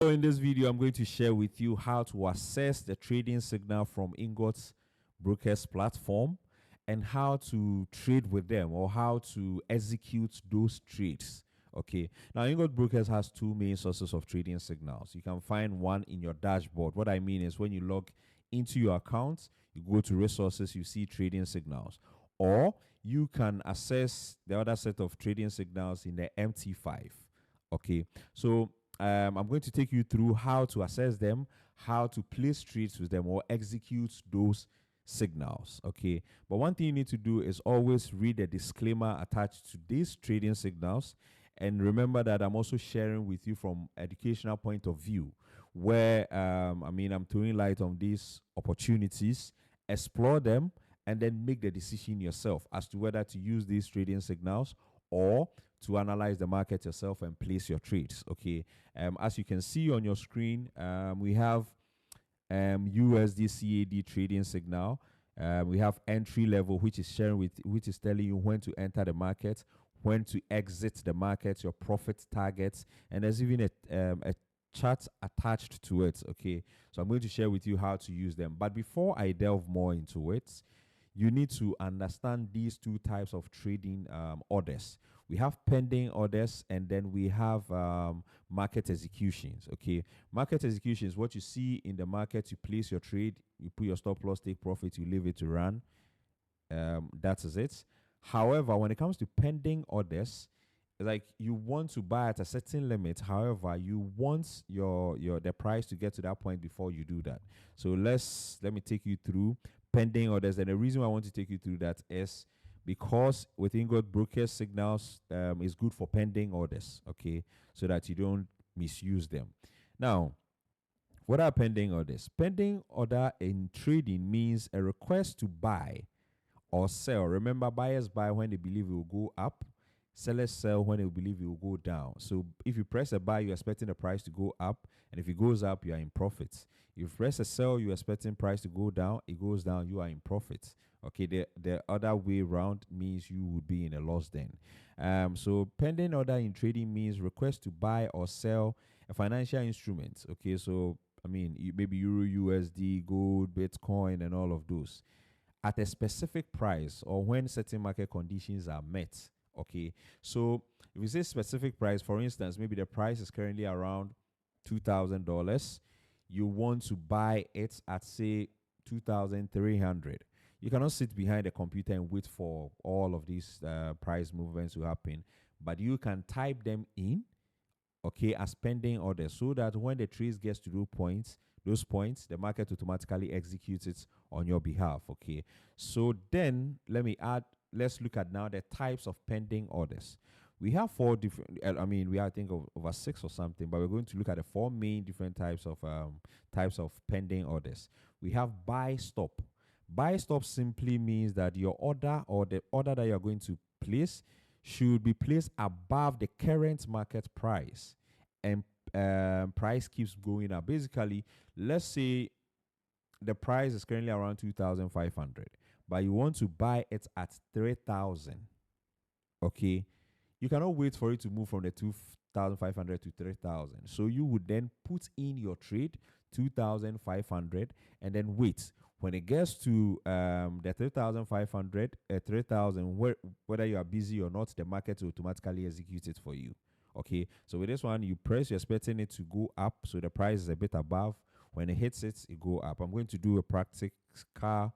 So in this video, I'm going to share with you how to assess the trading signal from Ingot Brokers platform and how to trade with them or how to execute those trades. Okay, now Ingot Brokers has two main sources of trading signals. You can find one in your dashboard. What I mean is when you log into your account, you go to resources, you see trading signals, or you can access the other set of trading signals in the MT5. Okay, so I'm going to take you through how to assess them, how to place trades with them, or execute those signals. Okay, but one thing you need to do is always read the disclaimer attached to these trading signals, and remember that I'm also sharing with you from educational point of view, where I'm throwing light on these opportunities, explore them, and then make the decision yourself as to whether to use these trading signals or to analyze the market yourself and place your trades. Okay, as you can see on your screen, we have USD CAD trading signal. We have entry level, which is telling you when to enter the market, when to exit the market, your profit targets, and there's even a chart attached to it. Okay, so I'm going to share with you how to use them. But before I delve more into it, you need to understand these two types of trading orders. We have pending orders, and then we have market executions. Okay, market executions, what you see in the market, you place your trade, you put your stop loss, take profit, you leave it to run. That is it. However, when it comes to pending orders, like you want to buy at a certain limit, however you want your the price to get to that point before you do that. So let me take you through pending orders, and the reason why I want to take you through that is because with Ingot Brokers Signals is good for pending orders, okay, so that you don't misuse them. Now, what are pending orders? Pending order in trading means a request to buy or sell. Remember, buyers buy when they believe it will go up, sellers sell when they believe it will go down. So if you press a buy, you're expecting the price to go up, and if it goes up, you are in profit. If you press a sell, you're expecting price to go down, it goes down, you are in profit. Okay, the other way around means you would be in a loss then. So pending order in trading means request to buy or sell a financial instrument. Okay, so maybe Euro, USD, gold, Bitcoin, and all of those at a specific price or when certain market conditions are met. Okay, so if you say specific price, for instance, maybe the price is currently around $2,000, you want to buy it at say 2,300. You cannot sit behind a computer and wait for all of these price movements to happen, but you can type them in, okay, as pending orders, so that when the trade gets to those points, the market automatically executes it on your behalf. Okay, so then let's look at now the types of pending orders. We have four different, we have, I think, over six or something, but we're going to look at the four main different types of pending orders. We have buy stop. Buy stop simply means that your order or the order that you're going to place should be placed above the current market price, and price keeps going up. Basically, let's say the price is currently around 2,500, but you want to buy it at 3,000. Okay, you cannot wait for it to move from the 2,500 to 3,000. So you would then put in your trade 2,500 and then wait. When it gets to the 3,500, 3,000, whether you are busy or not, the market will automatically execute it for you. Okay, so with this one, you press, you're expecting it to go up, so the price is a bit above. When it hits it, it go up. I'm going to do a practical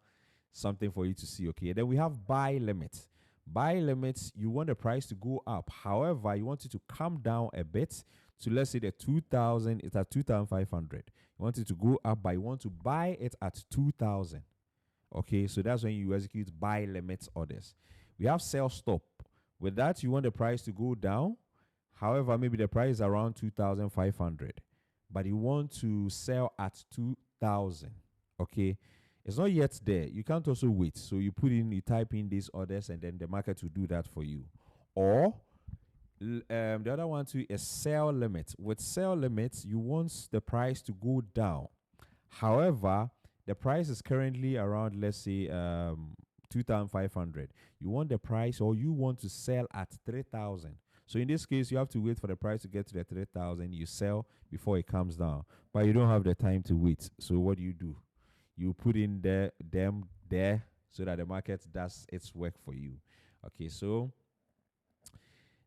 something for you to see. Okay, then we have buy limit. Buy limits, you want the price to go up. However, you want it to come down a bit. So let's say the 2,000 is at 2,500. You want it to go up, but you want to buy it at 2,000. Okay, so that's when you execute buy limit orders. We have sell stop. With that, you want the price to go down. However, maybe the price is around 2,500, but you want to sell at 2,000. Okay, it's not yet there. You can't also wait. So you type in these orders, and then the market will do that for you. Or the other one too is sell limit. With sell limits, you want the price to go down. However, the price is currently around, let's say, 2,500. You want the price, or you want to sell at 3,000. So in this case, you have to wait for the price to get to the 3,000. You sell before it comes down, but you don't have the time to wait. So what do? You put in them there so that the market does its work for you. Okay, so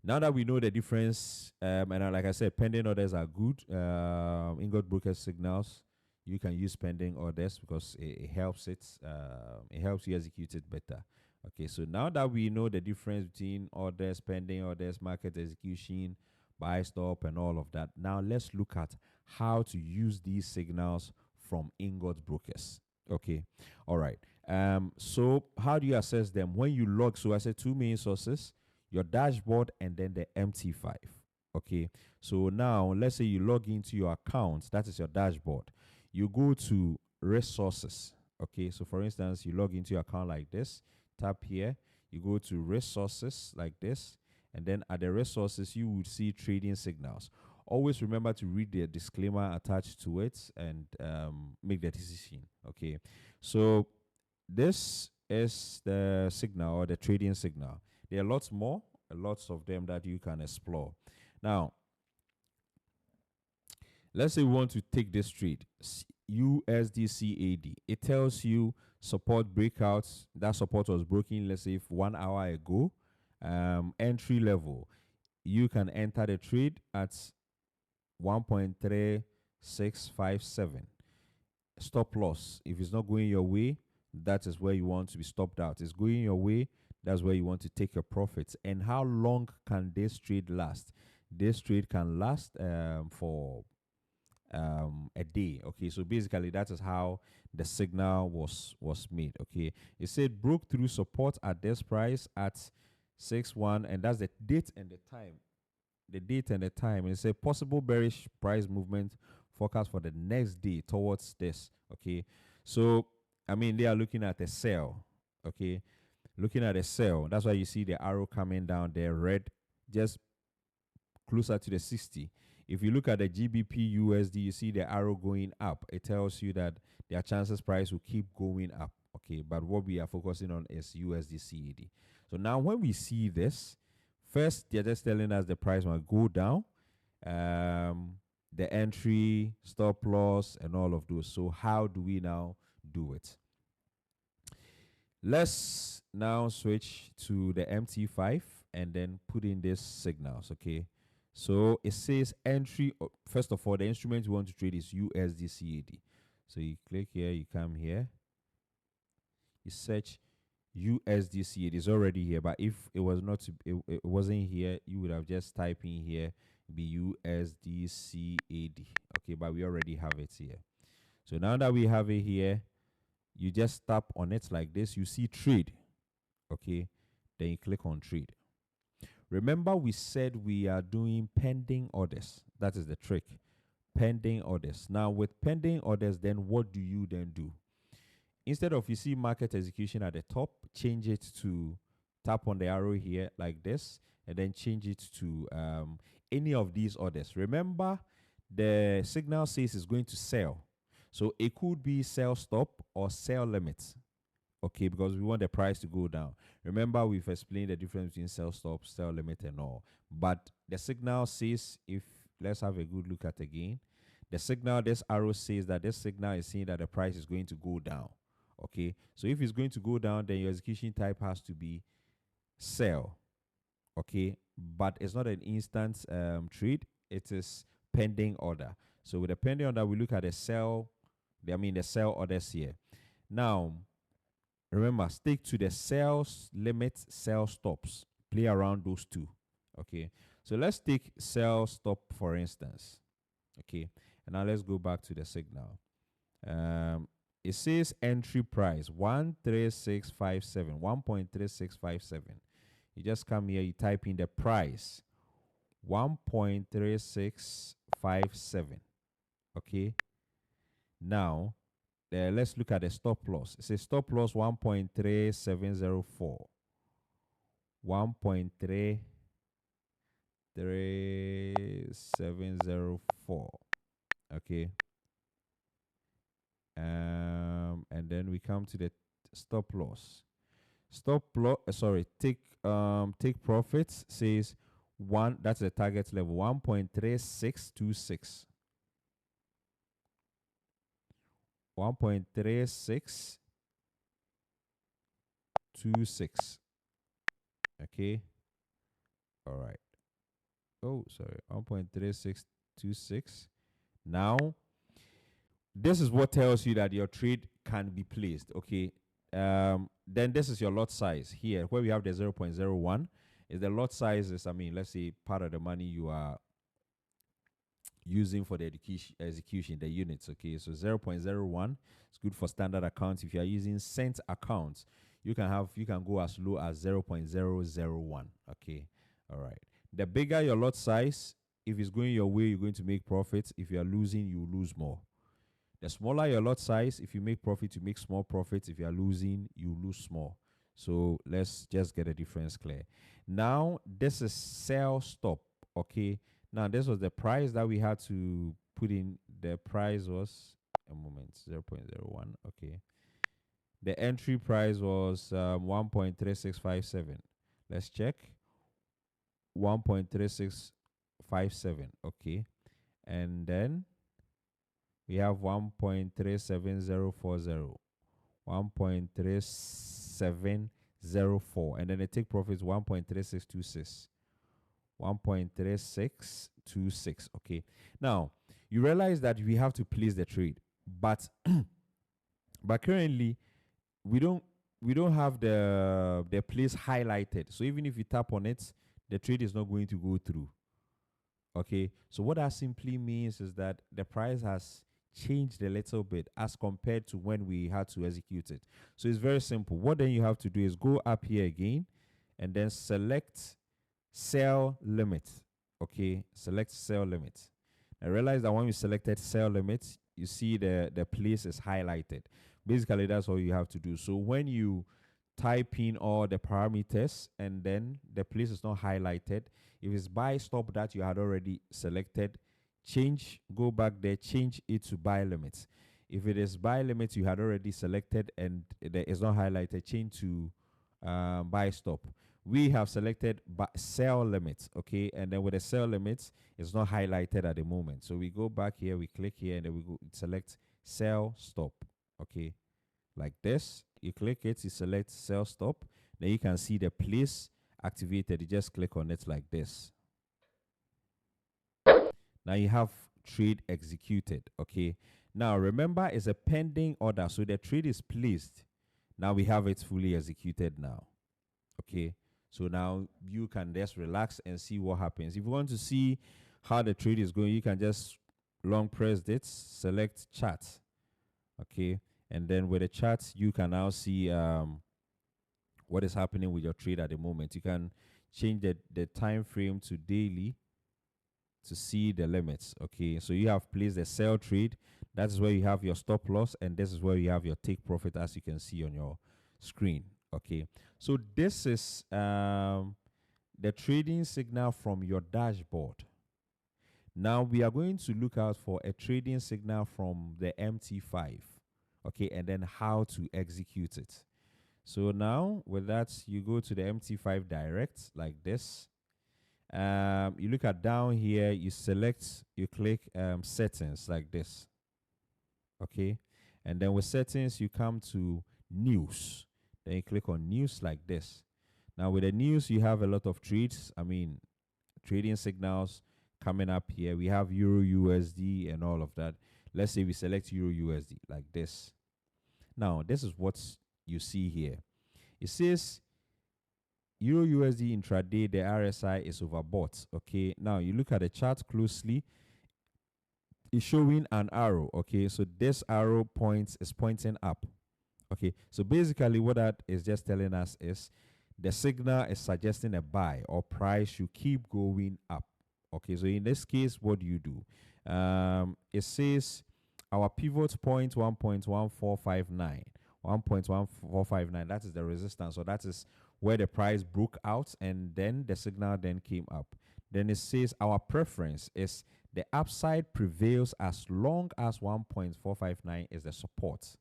now that we know the difference, and like I said, pending orders are good. Ingot Brokers Signals, you can use pending orders because it helps it helps you execute it better. Okay, so now that we know the difference between orders, pending orders, market execution, buy stop, and all of that, now let's look at how to use these signals from Ingot Brokers. Okay, all right. So how do you assess them when you log? So I said two main sources: your dashboard and then the MT5. Okay, so now let's say you log into your account, that is your dashboard. You go to resources. Okay, so for instance, you log into your account like this, tap here, you go to resources like this, and then at the resources, you would see trading signals. Always remember to read the disclaimer attached to it and make the decision. Okay, so this is the signal or the trading signal. There are lots more, lots of them that you can explore. Now, let's say we want to take this trade, USDCAD. It tells you support breakouts. That support was broken, let's say, 1 hour ago. Entry level, you can enter the trade at 1.3657. Stop loss, if it's not going your way, that is where you want to be stopped out. It's going your way, that's where you want to take your profits. And how long can this trade last? This trade can last for a day. Okay, so basically that is how the signal was made. Okay, it said broke through support at this price at 6-1, and that's the date and the time. The date and the time. And it said possible bearish price movement forecast for the next day towards this. Okay, so I mean they are looking at a sell. Okay, looking at a sell. That's why you see the arrow coming down there, red, just closer to the 60. If you look at the GBP USD, you see the arrow going up. It tells you that their chances price will keep going up. Okay, but what we are focusing on is USD CAD. So now when we see this, first they're just telling us the price might go down, the entry, stop loss, and all of those. So how do we now do it? Let's now switch to the MT5 and then put in these signals. Okay, so it says entry. First of all, the instrument you want to trade is USDCAD. So you click here, you come here, you search USDCAD. It's already here, but if it was not, it wasn't here, you would have just typed in here USDCAD. Okay, but we already have it here. So now that we have it here, you just tap on it like this. You see trade. Okay, then you click on trade. Remember we said we are doing pending orders. That is the trick. Pending orders. Now with pending orders, then what do you then do? Instead of you see market execution at the top, change it to tap on the arrow here like this, and then change it to any of these orders. Remember the signal says it's going to sell. So it could be sell stop or sell limit. Okay, because we want the price to go down. Remember, we've explained the difference between sell stop, sell limit, and all. But the signal says, if let's have a good look at again, the signal, this arrow says that this signal is saying that the price is going to go down. Okay, so if it's going to go down, then your execution type has to be sell. Okay, but it's not an instant trade, it is pending order. So with the pending order, we look at the sell, the sell orders here. Now, remember, stick to the sales limit, sell stops. Play around those two. Okay, so let's take sell stop for instance. Okay, and now let's go back to the signal. It says entry price 13657, 1.3657. You just come here, you type in the price 1.3657. Okay, now let's look at the stop loss. It says stop loss 1.3704. 1.3704. Okay. And then we come to the stop loss. Take profits says that's the target level, 1.3626. 1.3626. Okay. All right. Oh, sorry. 1.3626. Now, this is what tells you that your trade can be placed. Okay. Then this is your lot size here, where we have the 0.01. Is the lot size is, I mean, let's say part of the money you are using for the execution, the units. Okay, so 0.01 is good for standard accounts. If you are using cent accounts, you can go as low as 0.001. Okay, all right. The bigger your lot size, if it's going your way, you're going to make profits. If you are losing, you lose more. The smaller your lot size, if you make profit, you make small profits. If you are losing, you lose small. So let's just get a difference clear. Now, this is sell stop. Okay. Now, this was the price that we had to put in. The price was, a moment, 0.01. Okay. The entry price was 1.3657. Let's check. 1.3657. Okay. And then we have 1.37040. 1.3704. And then the take profit is 1.3626. 1.3626. Okay. Now, you realize that we have to place the trade, but but currently we don't have the place highlighted. So even if you tap on it, the trade is not going to go through. Okay. So what that simply means is that the price has changed a little bit as compared to when we had to execute it. So it's very simple. What then you have to do is go up here again and then select sell limit. Okay, select sell limit. I realize that when we selected sell limit, you see the place is highlighted. Basically, that's all you have to do. So when you type in all the parameters and then the place is not highlighted, if it's buy stop that you had already selected, go back there, change it to buy limits. If it is buy limits you had already selected and it is not highlighted, change to buy stop. We have selected sell limits, okay, and then with the sell limits, it's not highlighted at the moment. So we go back here, we click here, and then we go select sell stop, okay, like this. You click it, you select sell stop, then you can see the place activated. You just click on it like this. Now you have trade executed, okay. Now remember, it's a pending order, so the trade is placed. Now we have it fully executed now, okay. So now you can just relax and see what happens. If you want to see how the trade is going, you can just long press it, select chart, okay, and then with the chart you can now see what is happening with your trade at the moment. You can change the time frame to daily to see the limits, okay. So you have placed a sell trade. That's where you have your stop loss, and this is where you have your take profit, as you can see on your screen, okay. So this is the trading signal from your dashboard. Now we are going to look out for a trading signal from the MT5, okay, and then how to execute it. So now with that, you go to the MT5 direct like this. You look at down here, you click settings like this, okay, and then with settings you come to news. Then you click on news like this. Now with the news, you have a lot of trades. I mean, trading signals coming up here. We have Euro USD and all of that. Let's say we select Euro USD like this. Now, this is what you see here. It says Euro USD intraday, the RSI is overbought. Okay. Now you look at the chart closely. It's showing an arrow. Okay. So this arrow is pointing up. Okay, so basically what that is just telling us is the signal is suggesting a buy, or price should keep going up. Okay, so in this case, what do you do? It says our pivot point 1.1459. 1.1459, that is the resistance, so that is where the price broke out and then the signal then came up. Then it says our preference is the upside prevails as long as 1.459 is the support.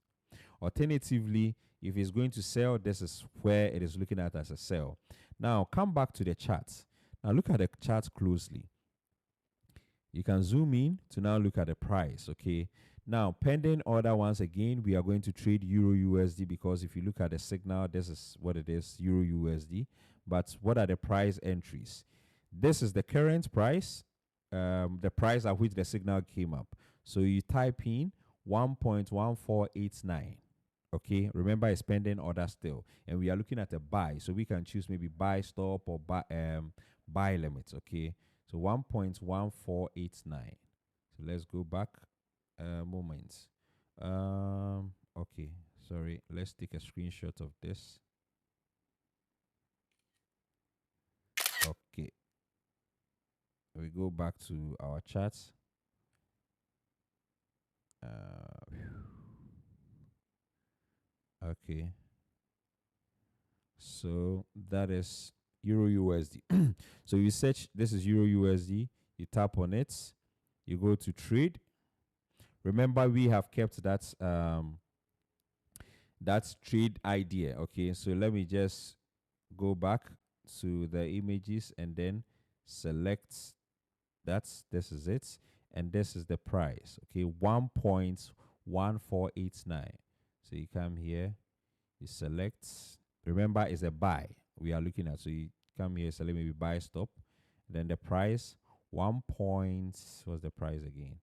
Alternatively, if it's going to sell, this is where it is looking at as a sell. Now, come back to the chart. Now look at the chart closely. You can zoom in to now look at the price. Okay. Now, pending order, once again, we are going to trade Euro USD, because if you look at the signal, this is what it is, Euro USD. But what are the price entries? This is the current price, the price at which the signal came up. So you type in 1.1489. Okay, remember it's pending order still, and we are looking at a buy, so we can choose maybe buy stop or buy limits. Okay, so 1.1489. So let's go back moment. Okay, sorry, let's take a screenshot of this. Okay, we go back to our charts. Okay, so that is Euro USD. So you search, this is Euro USD, you tap on it, you go to trade. Remember, we have kept that that's trade idea. Okay, so let me just go back to the images and then select this is it, and this is the price. Okay, 1.1489. So you come here, you select, remember it's a buy we are looking at, so you come here, select maybe buy stop, then the price 1 point, what's the price again,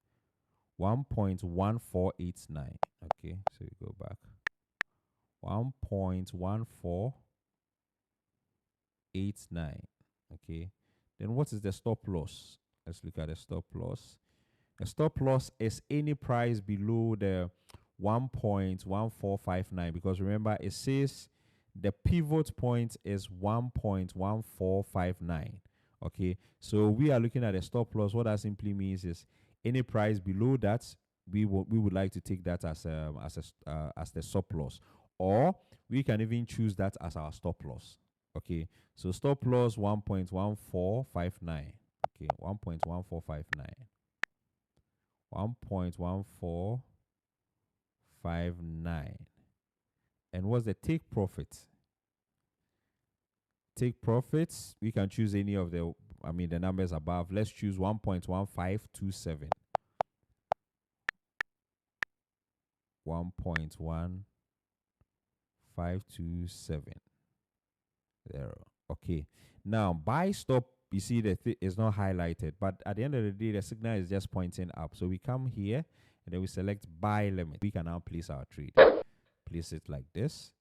1.1489. Okay, so you go back, 1.1489. Okay, then what is the stop loss? Let's look at the stop loss. The stop loss is any price below the 1.1459, because remember it says the pivot point is 1.1459. Okay, so we are looking at a stop loss. What that simply means is any price below that, we would like to take that as the stop loss, or we can even choose that as our stop loss. Okay, so stop loss 1.1459. Okay, 1.1459. 1.1459. And what's the take profit? Take profits, we can choose any of the numbers above. Let's choose 1.1527. 1.1527. There. Okay. Now buy stop, you see that is not highlighted, but at the end of the day, the signal is just pointing up. So we come here and then we select buy limit. We can now place our trade. Place it like this,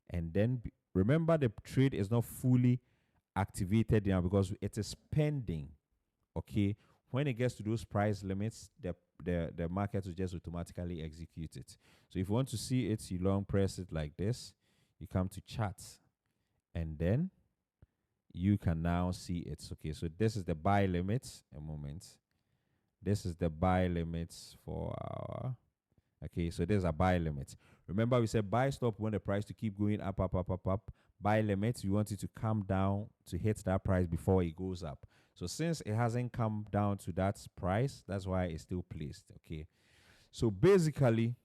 and then remember the trade is not fully activated now because it is pending. Okay, when it gets to those price limits, the market will just automatically execute it. So if you want to see it, you long press it like this, you come to chart, and then you can now see it. Okay, so this is the buy limits. A moment, this is the buy limits for our, okay, so there's a buy limit. Remember, we said buy stop when the price to keep going up, up, up, up, up. Buy limit, you want it to come down to hit that price before it goes up. So since it hasn't come down to that price, that's why it's still placed. Okay, so basically,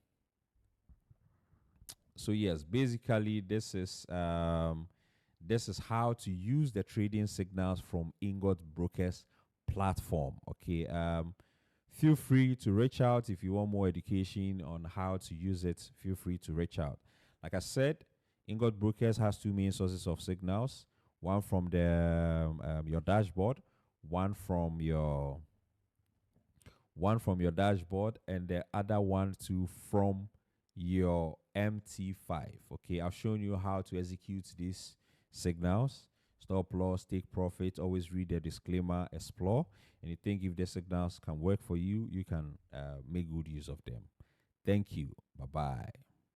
this is how to use the trading signals from Ingot Brokers platform. Okay, feel free to reach out if you want more education on how to use it. Feel free to reach out. Like I said, Ingot Brokers has two main sources of signals: one from the your dashboard, one from your dashboard, and the other one too from your MT5. Okay, I've shown you how to execute these signals: stop loss, take profit. Always read the disclaimer, explore, and you think if the signals can work for you, you can make good use of them. Thank you. Bye bye.